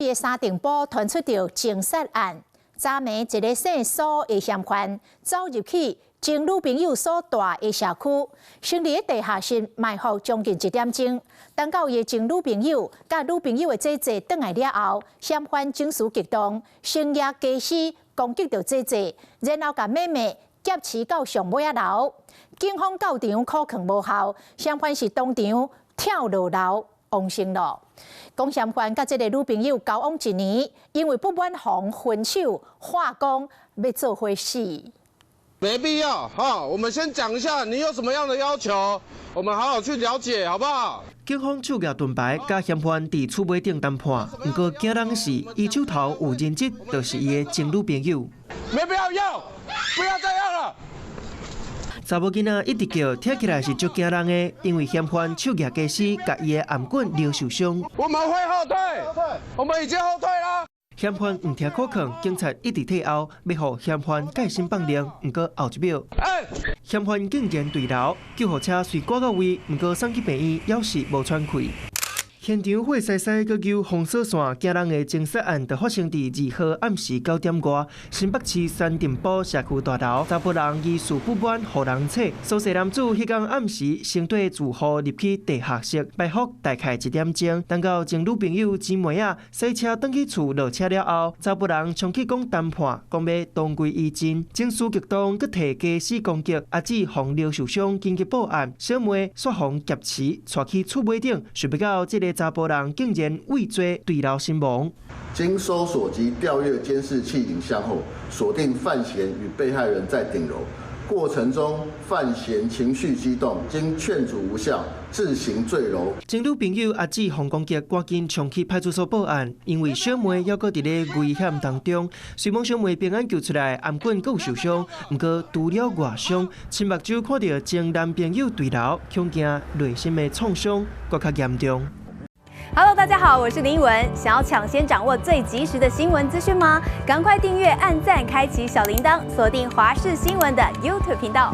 伊沙尘暴传出着情杀案，昨暝一个姓苏的嫌犯走入去前女朋友所住的社区，先伫地下室埋伏将近1点钟。等到伊的前女朋友甲女朋友的姐姐倒来了后，嫌犯情绪激动，深夜家私攻击着姐姐，然后甲妹妹劫持到上尾楼。警方到场可抗无效，嫌犯是当场跳落楼亡生了。讲嫌犯甲这个女朋友交往1年，因为不满房分手，化工要做伙死。没必要哈，我们先讲一下你有什么样的要求，我们好好去了解，好不好？警方手举盾牌，甲嫌犯伫厝尾顶谈判。不过惊人的是，伊手头有人质，就是伊的前女朋友。没必要要，不要这样了。查某囡仔一直叫，听起来是足惊人的，因为嫌犯手举家私，甲伊的颔棍撩受伤。我们会后退，我们已经后退了。嫌犯唔听可抗，警察一直退后，要互嫌犯改心放令。不过后1秒，嫌犯竟然坠楼，救护车随赶到位，不过送去病院，要是无喘气。现场火势势搁由封锁线，惊人的情杀案就发生伫2号暗时9点外，新北市三重埔社区大楼，查甫人疑似不满，互人扯。苏姓男子迄天暗时先对住户入去地下室，埋伏大概1点钟。等到前女朋友姊妹仔洗车返去厝落车了后，查甫人冲去讲谈判，讲要同归于尽，情绪激动，搁摕家私攻击，阿姊防撩受伤，紧急报案。小妹说防劫持，带去厝尾顶，想不到这个查甫人竟然畏罪坠楼身亡。经搜索及调阅监视器影像后，锁定范闲与被害人在顶楼。过程中，范闲情绪激动，经劝阻无效，自行坠楼。前女朋友阿姊防攻击，赶紧冲去派出所报案，因为小妹还搁伫咧危险当中。虽望小妹平安救出来，颔棍搁有受伤，不过除了外伤，亲目睭看到前男朋友坠楼，恐惊内心的创伤搁较严重。Hello， 大家好，我是林依文。想要抢先掌握最及时的新闻资讯吗？赶快订阅、按赞、开启小铃铛，锁定华视新闻的 YouTube 频道。